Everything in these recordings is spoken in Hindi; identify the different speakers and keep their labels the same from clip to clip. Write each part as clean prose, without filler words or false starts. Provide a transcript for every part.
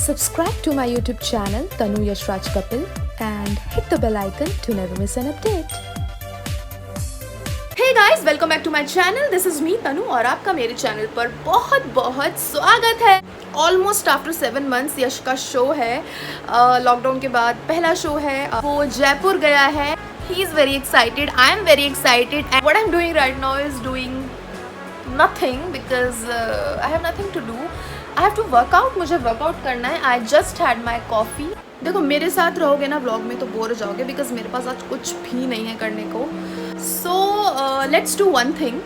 Speaker 1: Subscribe to my YouTube channel Tanu Yashraj Kapil and hit the bell icon to never miss an update. Hey guys, welcome back to my channel. This is me Tanu और आपका मेरे चैनल पर बहुत बहुत स्वागत है. Almost after 7 months यश का शो है. लॉकडाउन के बाद पहला शो है. वो जयपुर गया है. He is very excited. I am very excited. And what I am doing right now is doing nothing because I have nothing to do. I have to work out. मुझे वर्कआउट करना है. I just had my coffee. देखो मेरे साथ रहोगे ना व्लॉग में तो बोर हो जाओगे बिकॉज मेरे पास आज कुछ भी नहीं है करने को. So let's do one thing.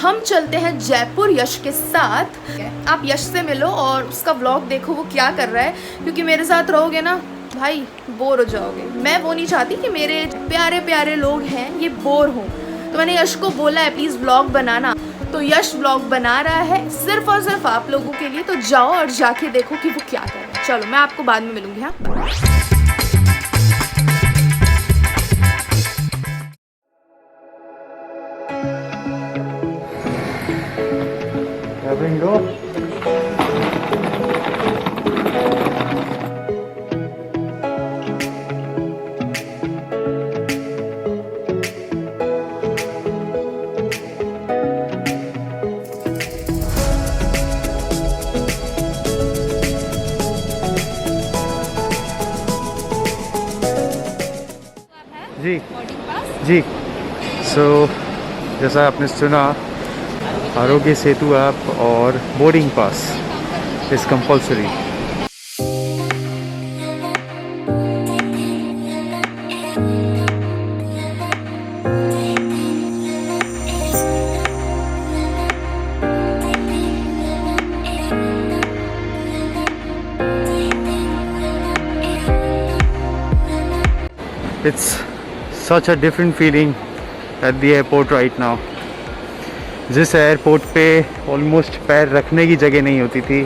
Speaker 1: हम चलते हैं जयपुर यश के साथ. आप यश से मिलो और उसका व्लॉग देखो वो क्या कर रहा है क्योंकि मेरे साथ रहोगे ना भाई बोर हो जाओगे. मैं वो नहीं चाहती कि मेरे प्यारे प्यारे लोग हैं ये बोर हो. तो मैंने यश को बोला है प्लीज़ व्लॉग बनाना. तो यश व्लॉग बना रहा है सिर्फ और सिर्फ आप लोगों के लिए. तो जाओ और जाके देखो कि वो क्या कर रहा है. चलो मैं आपको बाद में मिलूंगी. हाँ
Speaker 2: जी सो जैसा आपने सुना आरोग्य सेतु ऐप और boarding pass is compulsory. It's such a different feeling at the airport right now. जिस एयरपोर्ट पे ऑलमोस्ट पैर रखने की जगह नहीं होती थी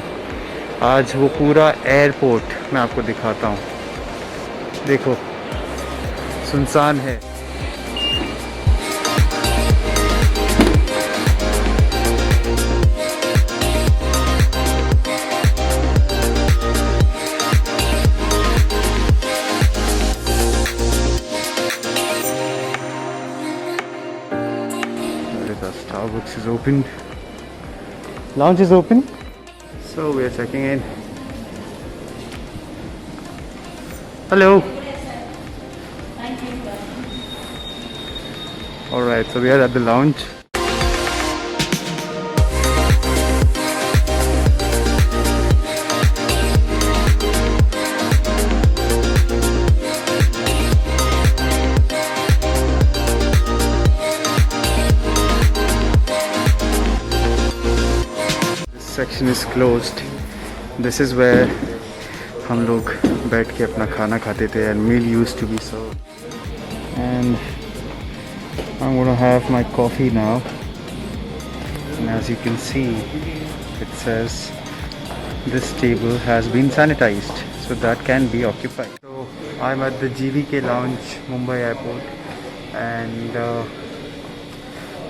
Speaker 2: आज वो पूरा एयरपोर्ट मैं आपको दिखाता हूँ. देखो सुनसान है. Starbucks is open. Lounge is open. So we are checking in. Hello. Thank you. All right, so we are at the lounge. Section is closed. This is where हम लोग बैठ के अपना खाना खाते थे and meal used to be served. And I am gonna have my coffee now. And as you can see it says this table has been sanitised so that can be occupied. So I am at the GVK lounge Mumbai airport and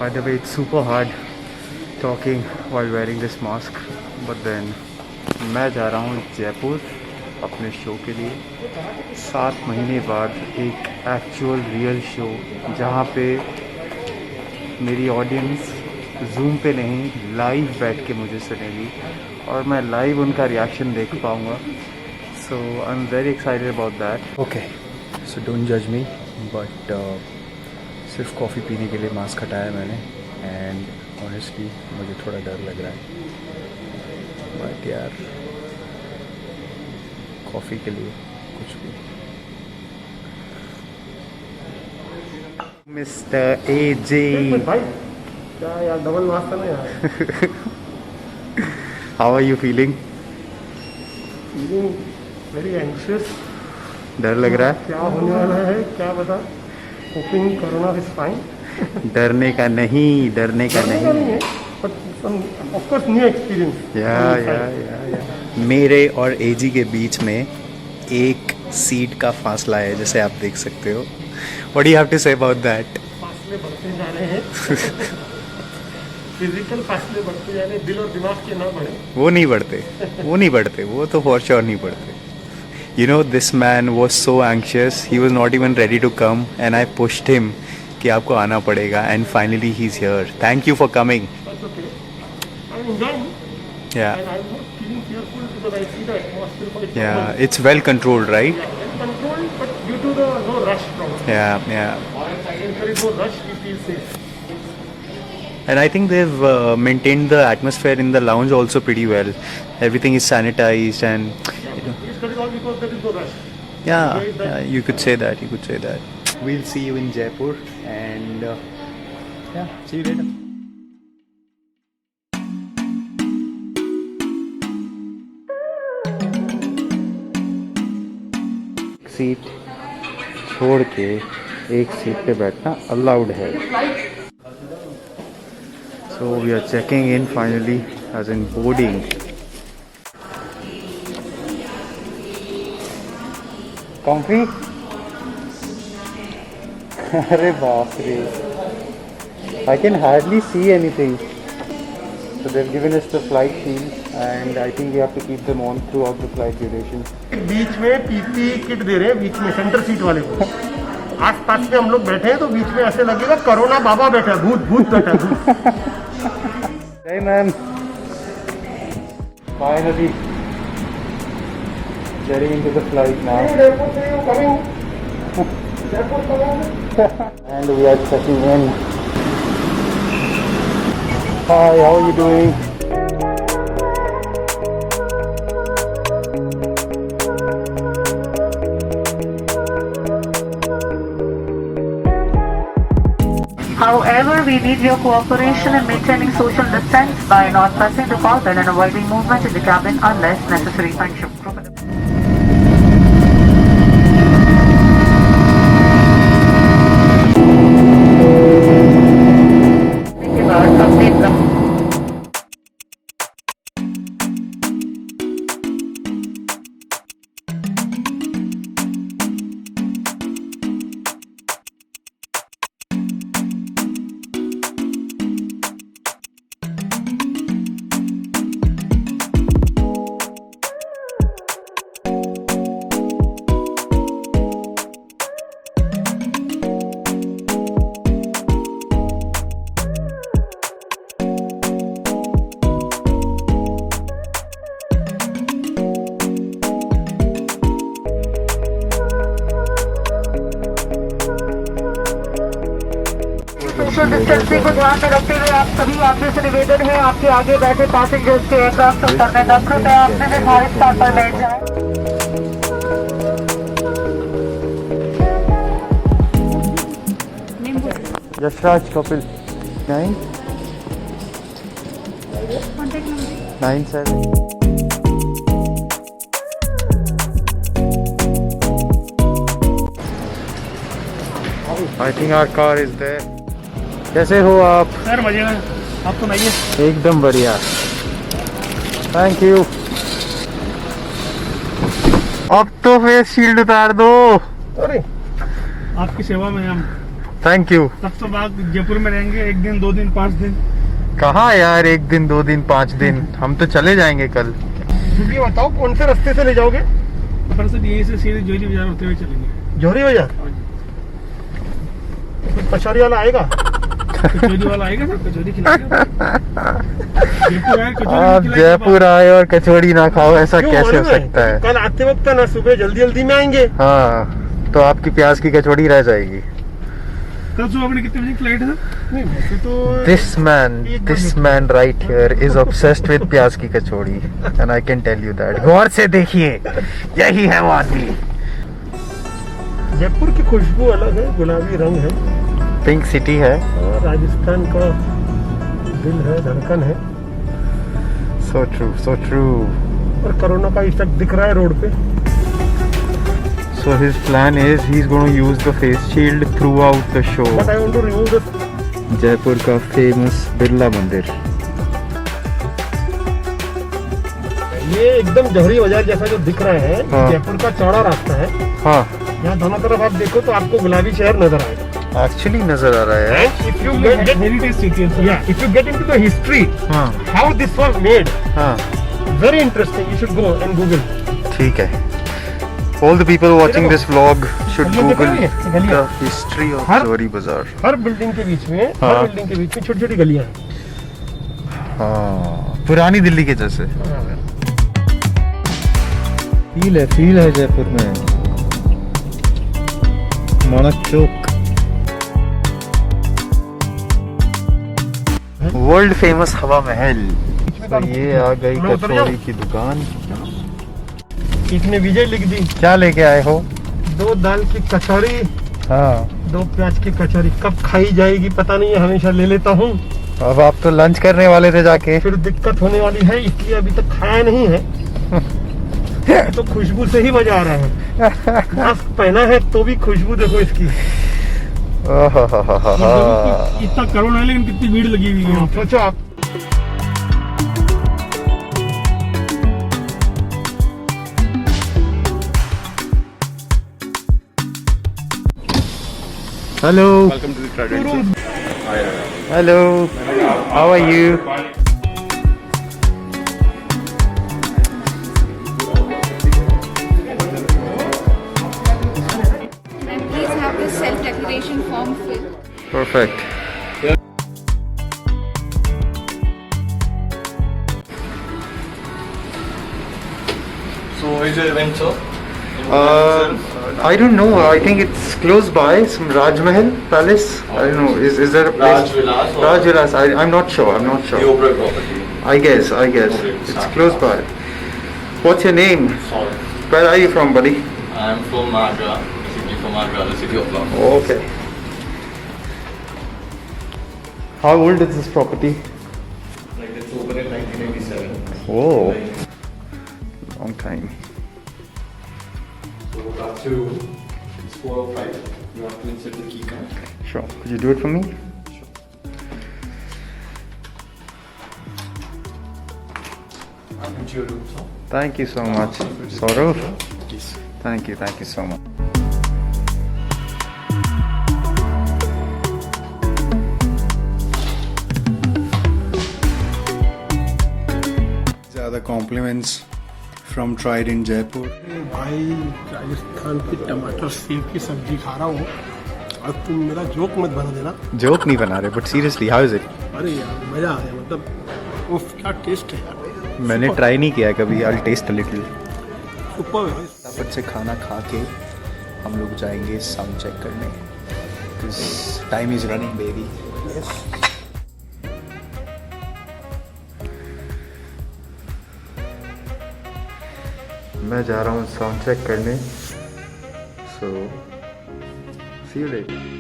Speaker 2: by the way it's super hard talking while wearing this mask, but then मैं जा रहा हूँ जयपुर अपने शो के लिए. 7 महीने बाद एक एक्चुअल रियल शो जहाँ पे मेरी ऑडियंस जूम पे नहीं लाइव बैठ के मुझे सुनेगी और मैं लाइव उनका रिएक्शन देख पाऊँगा. So I am very excited about that. Okay so don't जज मी बट सिर्फ कॉफ़ी पीने के लिए मास्क हटाया मैंने एंड ऑनेस्टली मुझे थोड़ा डर लग रहा है बट यार कॉफ़ी के लिए कुछ भी. मिस्टर AJ
Speaker 3: भाई क्या यार डबल मास्क है ना यार.
Speaker 2: How are you feeling?
Speaker 3: Very anxious.
Speaker 2: डर लग रहा है.
Speaker 3: क्या होने वाला है क्या बता. Hopping corona is fine.
Speaker 2: डरने का नहीं, डरने का नहीं.
Speaker 3: Of course new experience.
Speaker 2: या मेरे और AG के बीच में एक सीट का फासला है जैसे आप देख सकते हो. What do you have to say about that?
Speaker 3: फासले बढ़ते जा रहे हैं. फिजिकल फासले बढ़ते जाने, दिल और दिमाग के ना बढ़े।
Speaker 2: वो नहीं बढ़ते, वो तो फॉर श्योर नहीं बढ़ते. You know, this man was so anxious, he was not even ready to come and I pushed him कि आपको आना पड़ेगा and finally he's here. Thank you for coming.
Speaker 3: That's okay. I'm enjoying.
Speaker 2: Yeah.
Speaker 3: And I'm not feeling fearful because I see the atmosphere quite
Speaker 2: Yeah,
Speaker 3: normal.
Speaker 2: it's well controlled, right?
Speaker 3: Well controlled, but due to the no rush problem.
Speaker 2: Yeah.
Speaker 3: If there is no rush, we feel safe.
Speaker 2: And I think they've maintained the atmosphere in the lounge also pretty well. Everything is sanitized and
Speaker 3: Yes, that is all because there is no rush.
Speaker 2: yeah, you could say that. We'll see you in Jaipur and yeah, see you later. Seat छोड़ के एक सीट पे बैठना अलाउड है. So we are checking in finally, as in boarding. Comfy? अरे बाप रे! I can hardly see anything. So they've given us the flight shield and I think we have to keep them on throughout the flight duration.
Speaker 3: बीच में पीपी किट दे रहे हैं, बीच में सेंटर सीट वाले को. आस पास में हम लोग बैठे हैं तो बीच में ऐसे लगेगा कोरोना बाबा बैठा है, भूत बैठा है, भूत.
Speaker 2: Hey man! Finally getting into the flight now. And we are checking in. Hi, how are you doing?
Speaker 4: However, we need your cooperation in maintaining social distance by not pressing the call bell and avoiding movement in the cabin unless necessary. Thank you. Social distancing को ध्यान में रखते हुए आप सभी यात्रियों से निवेदन है आपके आगे बैठे पैसेंजर्स के एयरक्राफ्ट उतरने 10 रुपए आपने निर्धारित स्थान पर बैठ जाए.
Speaker 2: Yashraj Kapil 997. I think our car is there. कैसे हो आप?
Speaker 3: सर मजे में, आप सुनाइए.
Speaker 2: एकदम बढ़िया. Thank you. अब तो फेस शील्ड उतार दो.
Speaker 3: अरे आपकी सेवा में हम.
Speaker 2: Thank you.
Speaker 3: तब तो बाद जयपुर में रहेंगे 1 दिन 2 दिन 5 दिन.
Speaker 2: कहाँ यार 1 दिन 2 दिन 5 दिन, हम तो चले जाएंगे कल.
Speaker 3: ये बताओ कौन से रास्ते से ले जाओगे? पर सर यहीं से सीधे जोहरी बाजार होते हुए चलेंगे. जोहरी बाजार? पछाड़ी वाला आएगा? कचौरी वाला आएगा सर, कचौरी खिलाएगा.
Speaker 2: आप जयपुर आए और कचौड़ी ना खाओ, ऐसा कैसे हो सकता है?
Speaker 3: कल आते वक्त ना सुबह जल्दी में आएंगे.
Speaker 2: हाँ, तो आपकी प्याज की कचौड़ी रह जाएगी.
Speaker 3: कल सुबह अपने कितने बजे फ्लाइट है? नहीं वैसे तो
Speaker 2: This man right here is obsessed with प्याज की कचौड़ी and I can tell you that. गौर से देखिए, यही है वो आदमी.
Speaker 3: जयपुर की खुशबू अलग है, गुलाबी रंग है,
Speaker 2: पिंक सिटी है
Speaker 3: और राजस्थान का दिल है, धड़कन है.
Speaker 2: So true.
Speaker 3: और कोरोना का इफेक्ट दिख रहा है रोड पे.
Speaker 2: So his plan is he's going to use the face shield throughout the show.
Speaker 3: But I want to remove this.
Speaker 2: Jaipur का फेमस बिरला मंदिर.
Speaker 3: ये एकदम जौहरी बाजार जैसा जो दिख रहा है,
Speaker 2: हाँ.
Speaker 3: जयपुर का चौड़ा रास्ता है.
Speaker 2: हाँ.
Speaker 3: यहाँ दोनों तरफ आप देखो तो आपको गुलाबी शहर नजर आएगा.
Speaker 2: एक्चुअली नजर आ रहा है।
Speaker 3: And if you get heritage city, yeah, if you get into the history,
Speaker 2: हाँ
Speaker 3: how this was made,
Speaker 2: हाँ
Speaker 3: very interesting. You should go and Google.
Speaker 2: ठीक है। All the people watching this vlog should
Speaker 3: गलियां देखो
Speaker 2: Google
Speaker 3: ये,
Speaker 2: the
Speaker 3: गलियां।
Speaker 2: history of
Speaker 3: her-
Speaker 2: Zawari Bazaar।
Speaker 3: Her building के बीच में,
Speaker 2: हाँ।
Speaker 3: हर बिल्डिंग के बीच में छोटी छोटी गलियां हैं।
Speaker 2: हाँ पुरानी दिल्ली के जैसे
Speaker 3: हाँ।
Speaker 2: फील है जयपुर में। मानक चौक वर्ल्ड फेमस हवा महल। तो ये आ गई
Speaker 3: मैं उतर जाऊं?
Speaker 2: कचौड़ी की दुकान।
Speaker 3: इसने विजय लिख दी।
Speaker 2: क्या लेके आए हो?
Speaker 3: 2 दाल की कचौरी,
Speaker 2: हाँ
Speaker 3: 2 प्याज की कचौरी। कब खाई जाएगी पता नहीं है, हमेशा ले लेता हूँ।
Speaker 2: अब आप तो लंच करने वाले थे जाके।
Speaker 3: फिर दिक्कत होने वाली है, इसलिए अभी तक खाया नहीं है। तो खुशबू से ही मजा आ रहा है। मास्क पहना है तो भी खुशबू देखो इसकी।
Speaker 5: इतना करोड़ है लेकिन कितनी भीड़ लगी हुई है।
Speaker 3: सोचो आप।
Speaker 2: Hello
Speaker 6: Welcome to the Trident.
Speaker 2: Hello how are you?
Speaker 7: And please have this self-declaration form filled.
Speaker 2: Perfect.
Speaker 6: So, is your event, sir?
Speaker 2: I don't know. I think it's close by some Raj Mahal Palace. I don't know. Is there a place?
Speaker 6: Raj Vilas or-
Speaker 2: Raj Vilas. I'm not sure. I'm not
Speaker 6: The
Speaker 2: sure.
Speaker 6: Oberoi property.
Speaker 2: I guess.
Speaker 6: Okay,
Speaker 2: It's
Speaker 6: start.
Speaker 2: close by. What's your name?
Speaker 6: Sorry.
Speaker 2: Where are you from, buddy?
Speaker 6: I am from Agra, basically from Agra, the city of love.
Speaker 2: Okay. How old is this property?
Speaker 6: Like it's open in 1987.
Speaker 2: Oh, long time.
Speaker 6: So after it's 4 or 5, you have to insert the key card.
Speaker 2: Sure. Could you do it for me?
Speaker 6: I'll put your room, sir.
Speaker 2: Thank you so much, Saurav.
Speaker 6: Yes.
Speaker 2: Thank you so much. ज़्यादा compliments from Trident Jaipur.
Speaker 3: भाई राजस्थान की टमाटर सेव की सब्जी खा रहा हूँ और तुम मेरा जोक मत बना देना।
Speaker 2: Joke नहीं बना रहे, but seriously, how is it?
Speaker 3: अरे यार मजा आ गया, मतलब उफ क्या टेस्ट है यार।
Speaker 2: मैंने ट्राई नहीं किया है कभी। I'll taste a little.
Speaker 3: Super है।
Speaker 2: फटाफट से खाना खा के हम लोग जाएंगे साउंड चेक करने। Time is running baby. मैं जा रहा हूँ साउंड चेक करने। So see you later.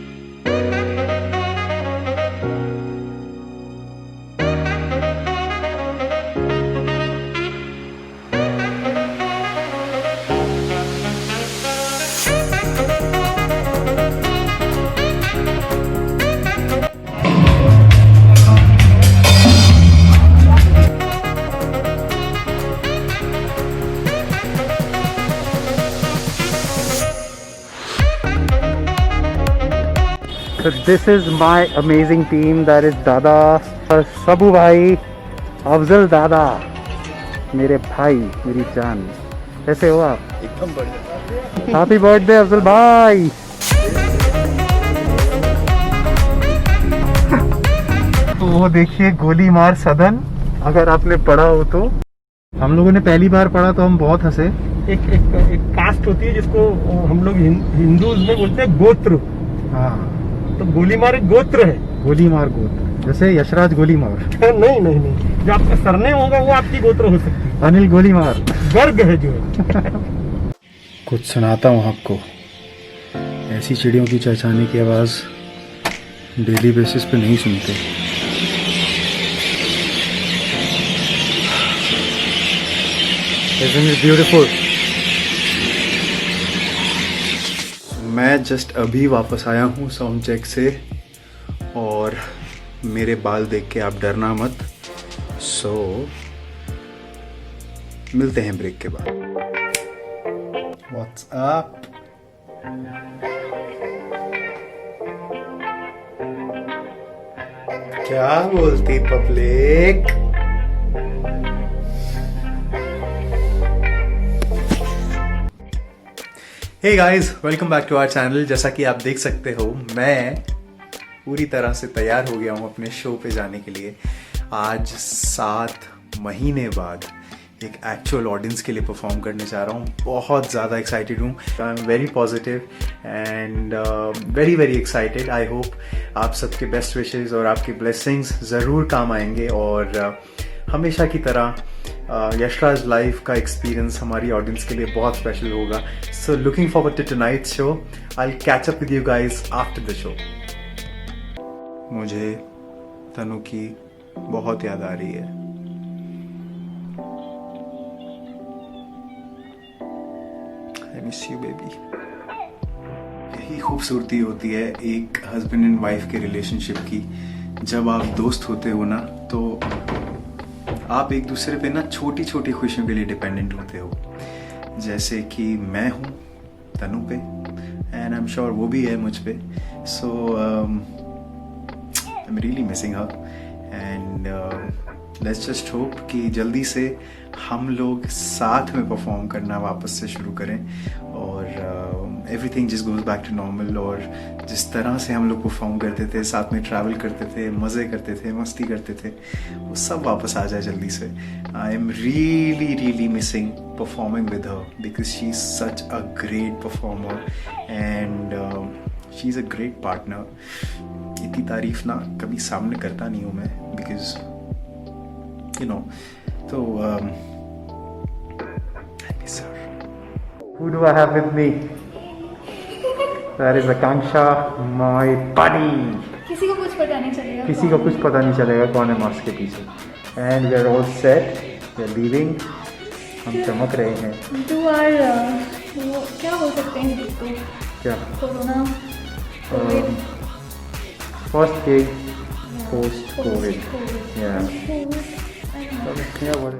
Speaker 2: So this is my amazing team. That is Dada, Sabu भाई, अफजल दादा, मेरे भाई, मेरी जान। कैसे हो आप? एकदम बढ़िया। हैप्पी बर्थडे अफजल भाई। तो वो देखिए गोली मार सदन, अगर आपने पढ़ा हो तो। हम लोगों ने पहली बार पढ़ा तो हम बहुत हंसे।
Speaker 3: एक कास्ट होती है जिसको हम लोग हिंदूज में बोलते हैं गोत्र।
Speaker 2: हाँ
Speaker 3: तो गोली मार एक गोत्र है।
Speaker 2: गोली मार गोत्र, जैसे यशराज गोली मार।
Speaker 3: नहीं जो आपका सरनेम होगा वो आपकी गोत्र हो सकती है।
Speaker 2: अनिल गोली मार
Speaker 3: गर्ग है जो है।
Speaker 2: कुछ सुनाता हूँ आपको। ऐसी चिड़ियों की चहचहाने की आवाज़ डेली बेसिस पे नहीं सुनते। Isn't it beautiful? मैं जस्ट अभी वापस आया हूँ साउंड चेक से और मेरे बाल देख के आप डरना मत। सो मिलते हैं ब्रेक के बाद। What's up? क्या बोलती public? Hey guys, welcome back to our channel. जैसा कि आप देख सकते हो, मैं पूरी तरह से तैयार हो गया हूँ अपने शो पे जाने के लिए। आज 7 महीने बाद एक एक्चुअल ऑडियंस के लिए परफॉर्म करने जा रहा हूँ। बहुत ज़्यादा एक्साइटेड हूँ। आई am very positive and very very excited. I hope आप सबके बेस्ट विशेस और आपके ब्लेसिंग्स ज़रूर काम आएंगे और हमेशा की तरह यशराज लाइव का एक्सपीरियंस हमारी ऑडियंस के लिए बहुत स्पेशल होगा। So looking forward to tonight's show. I will catch up with you guys after the show. मुझे तनु की बहुत याद आ रही है। I miss you baby. यही खूबसूरती होती है एक हस्बैंड एंड वाइफ के रिलेशनशिप की। जब आप दोस्त होते हो ना, तो आप एक दूसरे पे ना छोटी छोटी खुशियों के लिए डिपेंडेंट होते हो। जैसे कि मैं हूँ तनु पे एंड आई एम श्योर वो भी है मुझ पे। So I am really missing her and let's just hope कि जल्दी से हम लोग साथ में परफॉर्म करना वापस से शुरू करें और everything just goes back to normal. और जिस तरह से हम लोग परफॉर्म करते थे, साथ में ट्रैवल करते थे, मज़े करते थे, मस्ती करते थे, वो सब वापस आ जाए जल्दी से। आई am really really missing performing with her because she is such a great performer and she is a great partner. इतनी तारीफ ना कभी सामने करता नहीं हूँ मैं because you know, so I miss her. Who do I have with me? That is Akanksha, my buddy.
Speaker 7: किसी को कुछ पता नहीं चलेगा।
Speaker 2: किसी को कुछ पता नहीं चलेगा कौन है मास्क के पीछे। And we are all set. We are leaving. हम चमक रहे हैं।
Speaker 7: Do our वो क्या बोल सकते हैं इसको?
Speaker 2: क्या?
Speaker 7: Corona.
Speaker 2: First gig post COVID. Yeah. Yeah, what?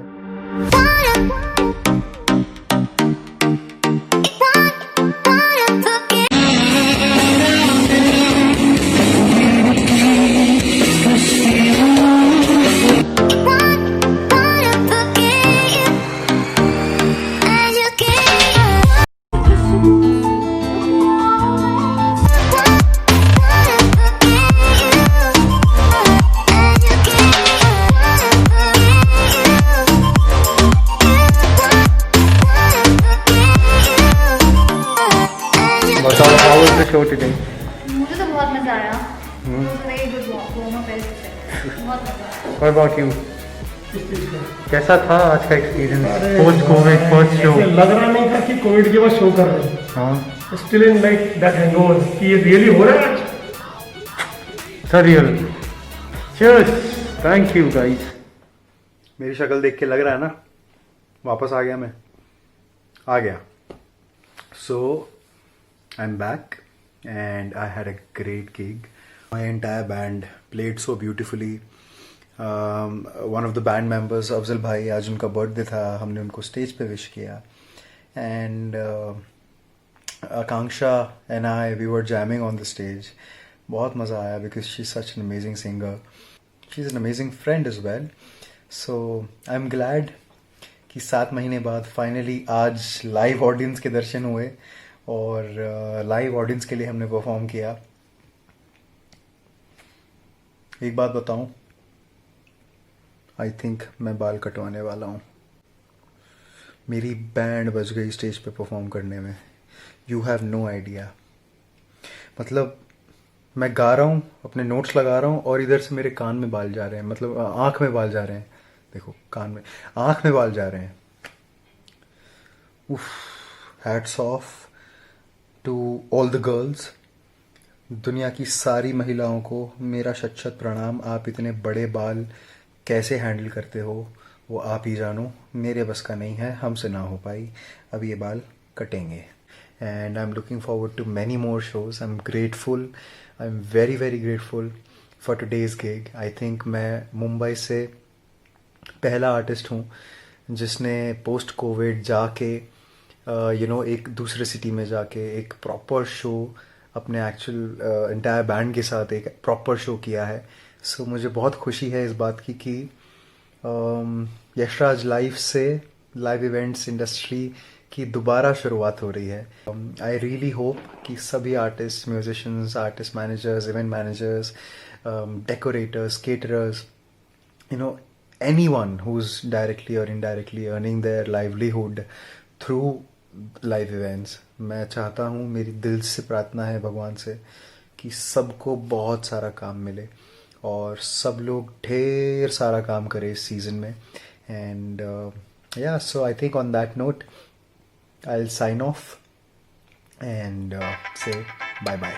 Speaker 2: How was the show today?
Speaker 7: मुझे तो बहुत मजा आया। Very good performance. बहुत मजा आया।
Speaker 2: What about you? कैसा था आज का experience? Post Covid first show.
Speaker 3: ऐसे लग रहा नहीं था कि कोविड के बाद शो कर रहे हैं।
Speaker 2: हाँ,
Speaker 3: still in like that hangover कि ये रियली हो रहा है आज।
Speaker 2: Surreal. Cheers, thank you guys. मेरी शक्ल देख के लग रहा है ना वापस आ गया मैं। आ गया। सो I'm back and I had a great gig. My entire band played so beautifully. One of the band members, Afzal भाई, आज उनका बर्थडे था, हमने उनको स्टेज पे विश किया and Akanksha and we were jamming on the stage. बहुत मज़ा आया because she's such an amazing singer. She's an amazing friend as well. So I'm glad कि 7 महीने बाद फाइनली आज लाइव ऑडियंस के दर्शन हुए और लाइव ऑडियंस के लिए हमने परफॉर्म किया। एक बात बताऊं, आई थिंक मैं बाल कटवाने वाला हूं। मेरी बैंड बज गई स्टेज पे परफॉर्म करने में। You have no idea. मतलब मैं गा रहा हूं, अपने नोट्स लगा रहा हूं और इधर से मेरे कान में बाल जा रहे हैं, मतलब आंख में बाल जा रहे हैं। देखो, कान में, आंख में बाल जा रहे हैं। उफ, hats off to all the girls. दुनिया की सारी महिलाओं को मेरा शत शत प्रणाम। आप इतने बड़े बाल कैसे हैंडल करते हो वो आप ही जानो। मेरे बस का नहीं है, हमसे ना हो पाई। अब ये बाल कटेंगे and I am looking forward to many more shows. I am grateful, I am very very grateful for today's gig. I think मैं मुंबई से पहला आर्टिस्ट हूँ जिसने पोस्ट कोविड जाके एक दूसरे सिटी में जाके एक प्रॉपर शो अपने एक्चुअल एंटायर बैंड के साथ एक प्रॉपर शो किया है। सो मुझे बहुत खुशी है इस बात की कि यशराज लाइव से लाइव इवेंट्स इंडस्ट्री की दोबारा शुरुआत हो रही है. आई रियली होप कि सभी artist, musicians, artist managers, event managers, decorators, caterers, you know, anyone who's directly or indirectly earning their livelihood through live events, मैं चाहता हूँ, मेरी दिल से प्रार्थना है भगवान से कि सबको बहुत सारा काम मिले और सब लोग ढेर सारा काम करें इस सीज़न में. And yeah, so I think on that note I'll sign off and say bye bye.